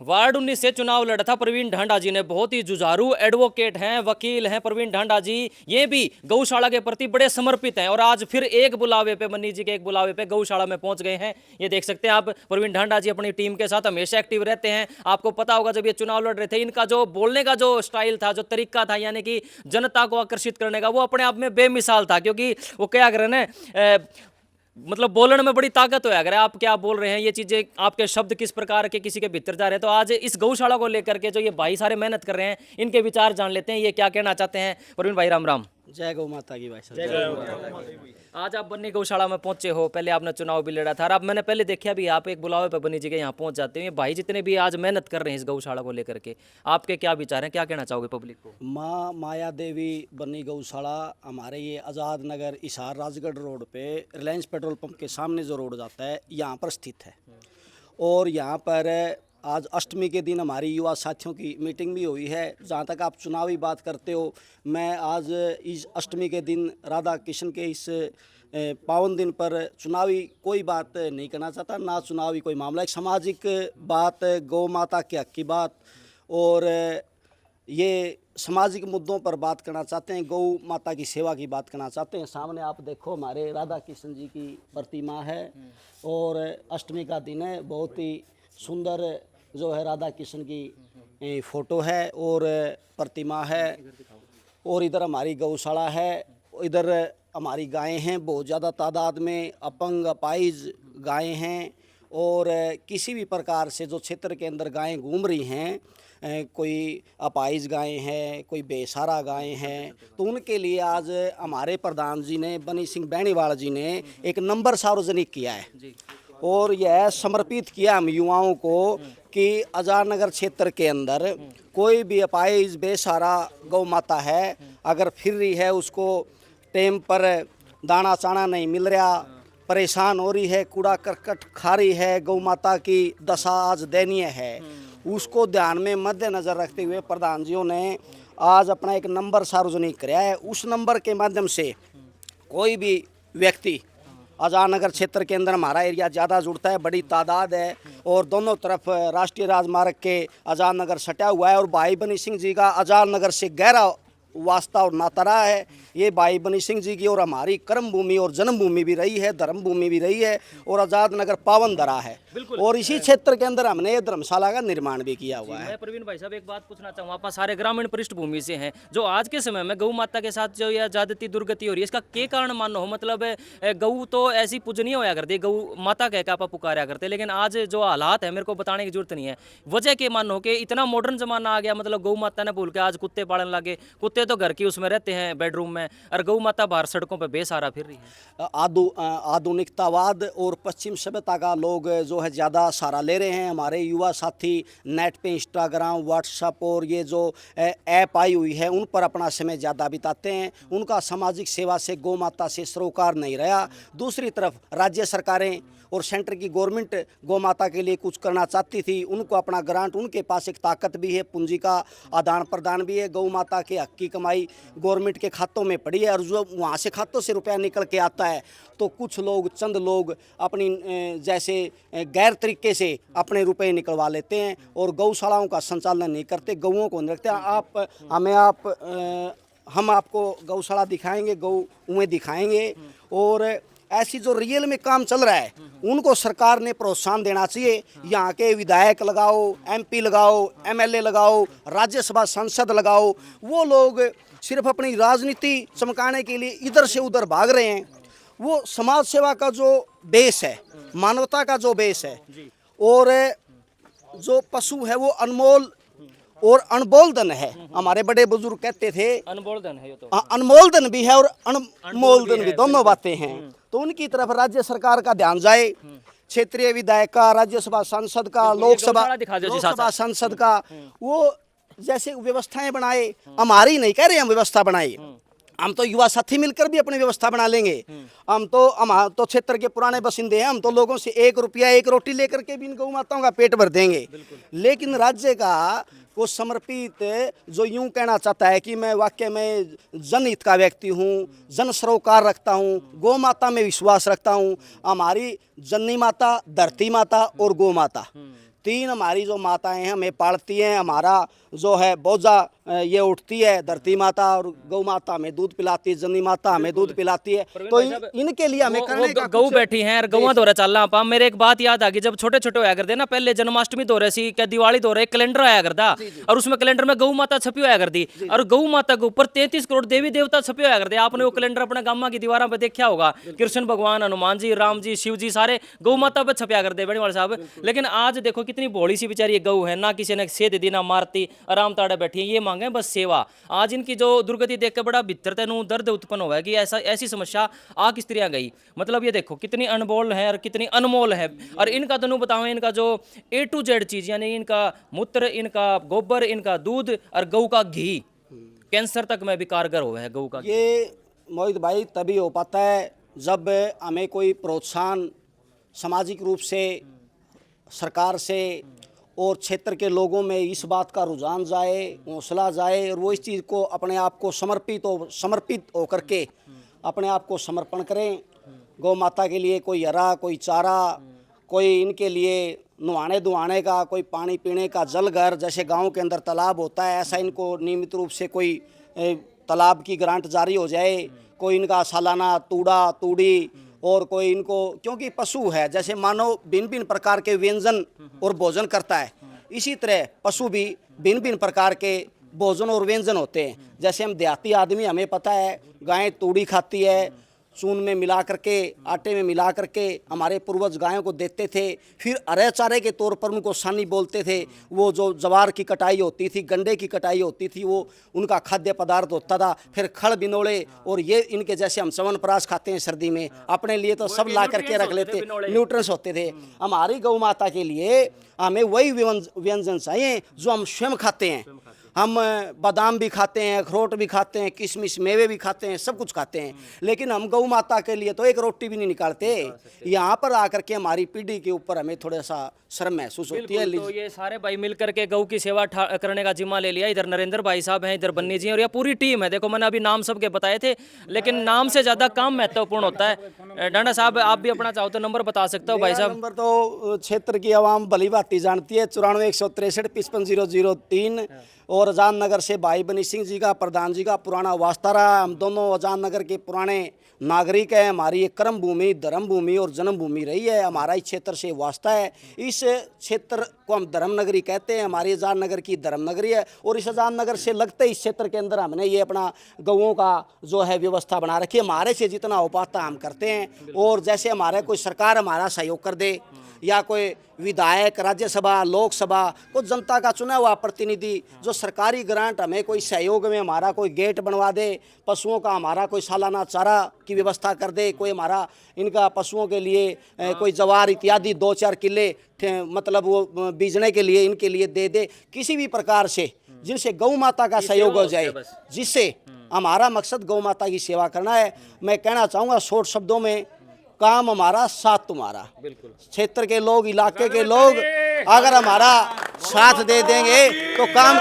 Ward 19 से चुनाव लड़ा था प्रवीण ढांडा जी ने। बहुत ही जुझारू एडवोकेट हैं, वकील हैं प्रवीण ढांडा जी। ये भी गौशाला के प्रति बड़े समर्पित हैं और आज फिर एक बुलावे पे, मन्नी जी के एक बुलावे पे गौशाला में पहुंच गए हैं। ये देख सकते हैं आप, प्रवीण ढांडा जी अपनी टीम के साथ हमेशा एक्टिव रहते हैं। आपको पता होगा जब ये चुनाव लड़ रहे थे, इनका जो बोलने का जो स्टाइल था, जो तरीका था, यानी कि जनता को आकर्षित करने का, वो अपने आप में बेमिसाल था। क्योंकि वो क्या करें ना, मतलब बोलने में बड़ी ताकत हो। अगर आप क्या बोल रहे हैं, ये चीजें, आपके शब्द किस प्रकार के किसी के भीतर जा रहे हैं। तो आज इस गौशाला को लेकर के जो ये भाई सारे मेहनत कर रहे हैं, इनके विचार जान लेते हैं, ये क्या कहना चाहते हैं। प्रवीण भाई राम राम। जय गौ माता की भाई साहब। जय गौ। आज आप बन्नी गौशाला में पहुंचे हो, पहले आपने चुनाव भी लड़ा था और अब मैंने पहले देखा भी, आप एक बुलावे पे बन्नी जी के यहाँ पहुंच जाते हैं। ये भाई जितने भी आज मेहनत कर रहे हैं इस गौशाला को लेकर के, आपके क्या विचार हैं, क्या कहना चाहोगे पब्लिक को। माँ माया देवी बन्नी गौशाला हमारे ये आज़ाद नगर हिसार राजगढ़ रोड पे रिलायंस पेट्रोल पंप के सामने जो रोड जाता है, यहाँ पर स्थित है। और यहाँ पर आज अष्टमी के दिन हमारी युवा साथियों की मीटिंग भी हुई है। जहाँ तक आप चुनावी बात करते हो, मैं आज इस अष्टमी के दिन राधा कृष्ण के इस पावन दिन पर चुनावी कोई बात नहीं करना चाहता, ना चुनावी कोई मामला। एक सामाजिक बात, गौ माता के हक की बात और ये सामाजिक मुद्दों पर बात करना चाहते हैं, गौ माता की सेवा की बात करना चाहते हैं। सामने आप देखो, हमारे राधा कृष्ण जी की प्रतिमा है और अष्टमी का दिन है। बहुत ही सुंदर जो है राधा कृष्ण की फ़ोटो है और प्रतिमा है। और इधर हमारी गौशाला है, इधर हमारी गायें हैं, बहुत ज़्यादा तादाद में अपंग अपाहिज गायें हैं। और किसी भी प्रकार से जो क्षेत्र के अंदर गायें घूम रही हैं, कोई अपाहिज गायें हैं, कोई बेसहारा गायें हैं, तो उनके लिए आज हमारे प्रधान जी ने, बनी सिंह बैणीवाल जी ने एक नंबर सार्वजनिक किया है और यह समर्पित किया हम युवाओं को कि आज़ाद नगर क्षेत्र के अंदर कोई भी अपाहिज बेसहारा गौ माता है, अगर फिर रही है, उसको टाइम पर दाना चाना नहीं मिल रहा, परेशान हो रही है, कूड़ा करकट खा रही है, गौ माता की दशा आज दयनीय है, उसको ध्यान में मद्देनज़र रखते हुए प्रधान जियों ने आज अपना एक नंबर सार्वजनिक कराया है। उस नंबर के माध्यम से कोई भी व्यक्ति, आज़ाद नगर क्षेत्र के अंदर हमारा एरिया ज़्यादा जुड़ता है, बड़ी तादाद है और दोनों तरफ राष्ट्रीय राजमार्ग के आज़ाद नगर सटा हुआ है। और भाई बनी सिंह जी का आज़ाद नगर से गहरा वास्ता और नाता रहा है। ये भाई बनी सिंह जी की और हमारी कर्म भूमि और जन्मभूमि भी रही है, धर्म भूमि भी रही है और आज़ाद नगर पावन धरा है। और इसी क्षेत्र के अंदर हमने ये धर्मशाला का निर्माण भी किया हुआ है। मैं प्रवीण भाई साहब एक बात पूछना चाहूँ, आप सारे ग्रामीण पृष्ठभूमि से हैं, जो आज के समय में गौ माता के साथ जो यह ज्यादती दुर्गति हो रही है, इसका क्या कारण मानो हो। मतलब गौ तो ऐसी पूजनीय होया करती, गौ माता कह के आप पुकारा करते, लेकिन आज जो हालात है, मेरे को बताने की जरूरत नहीं है, वजह के मानो कि इतना मॉडर्न जमाना आ गया। मतलब गौ माता ने भूल के आज कुत्ते पालन लगे। कुत्ते तो घर की उसमें रहते हैं, बेडरूम में, और गौ माता बाहर सड़कों पर बेसहारा फिर रही है। आधुनिकतावाद और पश्चिम सभ्यता का लोग जो है ज़्यादा सहारा ले रहे हैं। हमारे युवा साथी नेट पे इंस्टाग्राम, व्हाट्सएप और ये जो ऐप आई हुई है, उन पर अपना समय ज़्यादा बिताते हैं। उनका सामाजिक सेवा से गौ माता से सरोकार नहीं रहा। दूसरी तरफ राज्य सरकारें और सेंटर की गवर्नमेंट गौ माता के लिए कुछ करना चाहती थी, उनको अपना ग्रांट, उनके पास एक ताकत भी है, पूंजी का आदान प्रदान भी है। गौ माता के हक की कमाई गवर्नमेंट के खातों में पड़ी है और जो वहाँ से खातों से रुपया निकल के आता है, तो कुछ लोग, चंद लोग अपनी जैसे गैर तरीके से अपने रुपए निकलवा लेते हैं और गौशालाओं का संचालन नहीं करते, गौओं को नहीं रखते। हम आपको गौशाला दिखाएंगे, गौएं दिखाएंगे और ऐसी जो रियल में काम चल रहा है, उनको सरकार ने प्रोत्साहन देना चाहिए। यहाँ के विधायक लगाओ, एमपी लगाओ, एमएलए लगाओ, राज्यसभा सांसद लगाओ, वो लोग सिर्फ अपनी राजनीति चमकाने के लिए इधर से उधर भाग रहे हैं। वो समाज सेवा का जो बेस है, मानवता का जो बेस है, और जो पशु है वो अनमोल और अनमोल धन है। हमारे बड़े बुजुर्ग कहते थे अनमोल धन है, ये तो अनमोल धन भी है और अनमोल धन भी, दोनों बातें हैं। तो उनकी तरफ राज्य सरकार का ध्यान जाए, क्षेत्रीय विधायक का, राज्यसभा सांसद का, लोकसभा सांसद का, वो जैसे व्यवस्थाएं बनाए। हमारी नहीं कह रहे हम व्यवस्था बनाए, हम तो युवा साथी मिलकर भी अपनी व्यवस्था बना लेंगे। हम तो क्षेत्र के पुराने बसिंदे हैं, हम तो लोगों से 1 रुपया 1 रोटी लेकर के भी इन गौ माताओं का पेट भर देंगे। लेकिन राज्य का को समर्पित जो यूं कहना चाहता है कि मैं वाकई में जनहित का व्यक्ति हूं, जन सरोकार रखता हूं, गौ माता में विश्वास रखता हूं। हमारी जननी माता, धरती माता और गौ माता 3 हमारी जो माताएं हैं हमें पालती हैं। हमारा जो है बोझा ये उठती है, धरती माता और गौ माता हमें दूध पिलाती है, जननी माता हमें दूध पिलाती है। तो इनके लिए हमें करने का गऊ बैठी हैं और गौवा दो रहा चल रहा पा। मेरे एक बात याद आ गई, जब छोटे छोटे होया करते ना, पहले जन्माष्टमी दो रहे सी, क्या दिवाली दो रहे, कैलेंडर आया करता और उसमें कैलेंडर में गौ माता छपी होया करती और गौ माता के ऊपर 33 करोड़ देवी देवता छपे होया करते। आपने वो कैलेंडर अपने गामा की दीवारों पे देखा होगा, कृष्ण भगवान, हनुमान जी, राम जी, शिव जी सारे गौ माता पे छपया करते बड़ीवाल साहब। लेकिन आज देखो कितनी भोली सी बेचारी गऊ है, ना किसी ने सेध दी ना मारती, आराम ताड़े बैठी है, ये मांगे बस सेवा। आज इनकी जो दुर्गति देख के बड़ा भीतर तेनू दर्द उत्पन्न हुआ है कि ऐसी समस्या आ किस तरह गई। मतलब ये देखो कितनी अनमोल है और कितनी अनमोल है। और इनका तनु बताओ, इनका जो A to Z चीज, यानी इनका मूत्र, इनका गोबर, इनका दूध और गऊ का घी कैंसर तक में भी कारगर हुआ है गऊ का। ये मोहित भाई तभी हो पाता है जब हमें कोई प्रोत्साहन सामाजिक रूप से, सरकार से और क्षेत्र के लोगों में इस बात का रुझान जाए, हौसला जाए और वो इस चीज़ को अपने आप को समर्पित होकर के अपने आप को समर्पण करें। गौ माता के लिए कोई हरा, कोई चारा, कोई इनके लिए नहाने धुआने का, कोई पानी पीने का जल घर, जैसे गांव के अंदर तालाब होता है ऐसा इनको नियमित रूप से कोई तालाब की ग्रांट जारी हो जाए। कोई इनका सालाना तूड़ा तूड़ी और कोई इनको, क्योंकि पशु है जैसे मानव भिन्न भिन्न प्रकार के व्यंजन और भोजन करता है, इसी तरह पशु भी भिन्न भिन्न प्रकार के भोजन और व्यंजन होते हैं। जैसे हम देहाती आदमी, हमें पता है गाय तूड़ी खाती है, चून में मिला करके, आटे में मिला करके हमारे पूर्वज गायों को देते थे। फिर हरे चारे के तौर पर उनको सानी बोलते थे। वो जो जवार की कटाई होती थी, गंडे की कटाई होती थी, वो उनका खाद्य पदार्थ होता था। फिर खड़ बिनोले, और ये इनके जैसे हम च्यवनप्राश खाते हैं सर्दी में, अपने लिए तो सब ला करके रख लेते, न्यूट्रिएंट्स होते थे। हमारी गौ माता के लिए हमें वही व्यंजन चाहिए जो हम स्वयं खाते हैं। हम बादाम भी खाते हैं, अखरोट भी खाते हैं, किशमिश मेवे भी खाते हैं, सब कुछ खाते हैं, लेकिन हम गौ माता के लिए तो एक रोटी भी नहीं निकालते। यहाँ पर आकर के हमारी पीढ़ी के ऊपर हमें थोड़ा सा शर्म महसूस होती है। तो ये सारे भाई मिलकर के गौ की सेवा करने का जिम्मा ले लिया। इधर नरेंद्र भाई साहब हैं, इधर बन्नी जी हैं और ये पूरी टीम है। देखो मैंने अभी नाम सबके बताए थे, लेकिन नाम से ज्यादा काम महत्वपूर्ण होता है। डांडा साहब आप भी अपना चाहो तो नंबर बता सकते हो भाई साहब। नंबर तो क्षेत्र की आवाम भली भांति जानती है, 94-163-55-003। और अजान नगर से भाई बनी सिंह जी का, प्रधान जी का पुराना वास्ता रहा। हम दोनों अजान नगर के पुराने नागरिक हैं। हमारी एक कर्म भूमि, धर्म भूमि और जन्म भूमि रही है। हमारा इस क्षेत्र से वास्ता है। इस क्षेत्र को हम धर्म नगरी कहते हैं। हमारी अजान नगर की धर्म नगरी है। और इस अजान नगर से लगते इस क्षेत्र के अंदर हमने ये अपना गौओं का जो है व्यवस्था बना रखी है। हमारे से जितना हो पाता हम करते हैं। और जैसे हमारे कोई सरकार हमारा सहयोग कर दे, या कोई विधायक, राज्यसभा, लोकसभा, कुछ जनता का चुना हुआ प्रतिनिधि जो सरकारी ग्रांट हमें कोई सहयोग में हमारा कोई गेट बनवा दे, पशुओं का हमारा कोई सालाना चारा की व्यवस्था कर दे, कोई हमारा इनका पशुओं के लिए कोई जवार इत्यादि 2-4 किले मतलब वो बीजने के लिए इनके लिए दे दे, किसी भी प्रकार से जिनसे गौ माता का सहयोग हो जाए, जिससे हमारा मकसद गौ माता की सेवा करना है। मैं कहना चाहूँगा शॉर्ट शब्दों में, काम हमारा साथ तुम्हारा। क्षेत्र के लोग, इलाके के लोग अगर हमारा साथ दे देंगे तो काम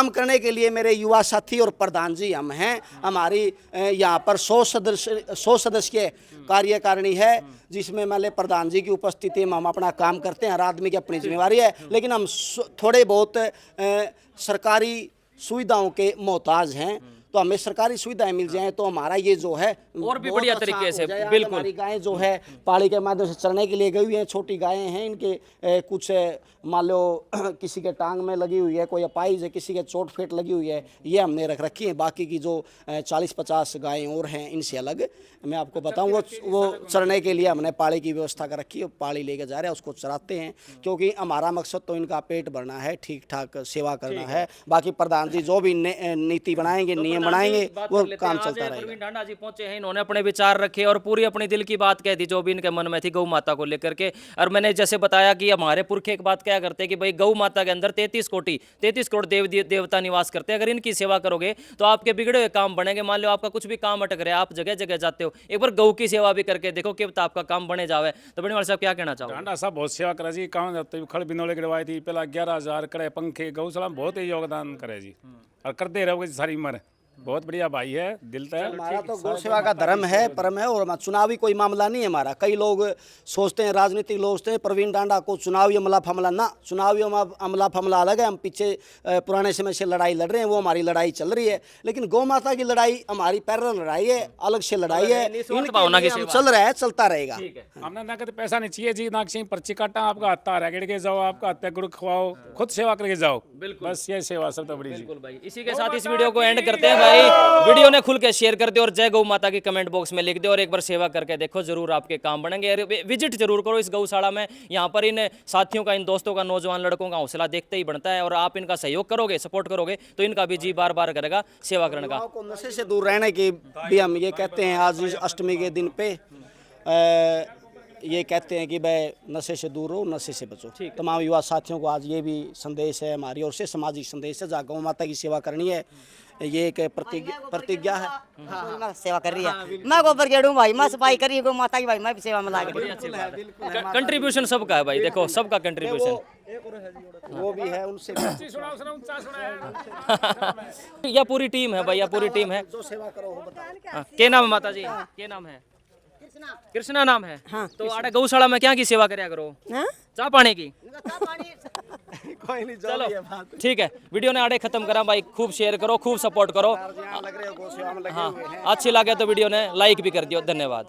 करने के लिए मेरे युवा साथी और प्रधान जी हम हैं। हमारी यहाँ पर 100 सदस्य कार्यकारिणी है, जिसमें मेरे प्रधान जी की उपस्थिति में हम अपना काम करते हैं। हर आदमी की अपनी जिम्मेवारी है, लेकिन हम थोड़े बहुत सरकारी सुविधाओं के मोहताज हैं। तो हमें सरकारी सुविधाएं मिल जाएं तो हमारा ये जो है और भी बढ़िया तरीके से। बिल्कुल, हमारी गायें जो है पाली के माध्यम से चरने के लिए गई हुई हैं। छोटी गायें हैं, इनके कुछ मान लो किसी के टांग में लगी हुई है, कोई अपाइज है, किसी के चोट फेट लगी हुई है, ये हमने रख रखी है। बाकी की जो 40-50 गायें और हैं इनसे अलग मैं आपको बताऊँ, वो चरने के लिए हमने पाली की व्यवस्था कर रखी है। पाली लेके जा रहे हैं, उसको चराते हैं, क्योंकि हमारा मकसद तो इनका पेट भरना है, ठीक ठाक सेवा करना है। बाकी प्रधान जी जो भी नीति बनाएंगे, नियम बनाएंगे, वो काम चलता रहेगा। प्रवीण ढांडा जी पहुंचे हैं, इन्होंने अपने विचार रखे और पूरी अपनी दिल की बात कह दी जो भी इनके मन में थी गौ माता को लेकर के। और मैंने जैसे बताया कि हमारे पुरखे एक बात क्या करते हैं कि भाई गौ माता के अंदर 33 करोड़ देवता निवास करते हैं। अगर इनकी सेवा करोगे तो आपके बिगड़े हुए काम बनेंगे। मान लो आपका कुछ भी काम अटक रहा है, आप जगह जगह जाते हो, एक बार गौ की सेवा भी करके देखो कि आपका काम बने जावे। तो बड़े साहब क्या कहना चाहोगे? ढांडा साहब बहुत सेवा करे जी, काम जाते खड़ बिनोले गिरवाई थी, पहला 11,000 करे पंखे, गौशाला में बहुत ही योगदान करे जी। और करते रहोगे सारी उम्र। बहुत बढ़िया भाई है, दिल तो है। हमारा तो गौ सेवा का धर्म है, परम है, और चुनावी कोई मामला नहीं है हमारा। कई लोग सोचते हैं, राजनीतिक लोग सोचते हैं प्रवीण डांडा को चुनावी अमला फमला, ना, चुनावी अमला फमला अलग है। हम पीछे पुराने समय से लड़ाई लड़ रहे हैं, वो हमारी लड़ाई चल रही है। लेकिन गौ माता की लड़ाई हमारी पैरेलल लड़ाई है, अलग से लड़ाई है, भावना की हम चल रहा है, चलता रहेगा। हमने नकद पैसा नहीं चाहिए जी, ना किसी पर्ची काटा, आपका हत्ता रगड़ के जाओ, आपका हत्या गुड़ खवाओ, खुद सेवा करके जाओ। बस ये सेवा सब तो बड़ी जी। बिल्कुल भाई, इसी के साथ इस वीडियो को एंड करते हैं भाई। वीडियो ने खुल के शेयर कर दे और जय गौ माता की कमेंट बॉक्स में लिख दे और एक बार सेवा करके देखो, जरूर आपके काम बनेंगे। विजिट जरूर करो इस गौशाला में। यहाँ पर इन साथियों का, इन दोस्तों का, नौजवान लड़कों का हौसला देखते ही बढ़ता है, और आप इनका सहयोग करोगे, सपोर्ट करोगे तो इनका भी जी बार बार करेगा सेवा करने का। युवाओं को नशे से दूर रहने की भी हम ये कहते हैं। आज इस अष्टमी के दिन पे ये कहते हैं कि भाई नशे से दूर रहो, नशे से बचो। तमाम युवा साथियों को आज ये भी संदेश है हमारी ओर से, सामाजिक संदेश है। जहाँ गौ माता की सेवा करनी है, ये एक प्रतिज्ञा है। हाँ, सेवा कर रही है। मैं गोबर गेड़ू भाई, मैं सफाई करी गौ माता की भाई, मैं भी सेवा में लाग रही हूँ। कंट्रीब्यूशन सबका है भाई, देखो सबका कंट्रीब्यूशन। वो भी है उनसे यह पूरी टीम है भाई, यह पूरी टीम है। जो सेवा करो वो बताओ। क्या नाम है माता जी? क्या नाम है? कृष्णा नाम है। हाँ, तो आड़े गौशाला में क्या की सेवा करया करो? चाह पानी की? कोई नहीं, चलो ठीक है, वीडियो ने आड़े खत्म करा भाई। खूब शेयर करो, खूब सपोर्ट करो। लग रहे हो गौ सेवा में लगे हाँ, हुए हैं। अच्छी लगे तो वीडियो ने लाइक भी कर दियो। धन्यवाद।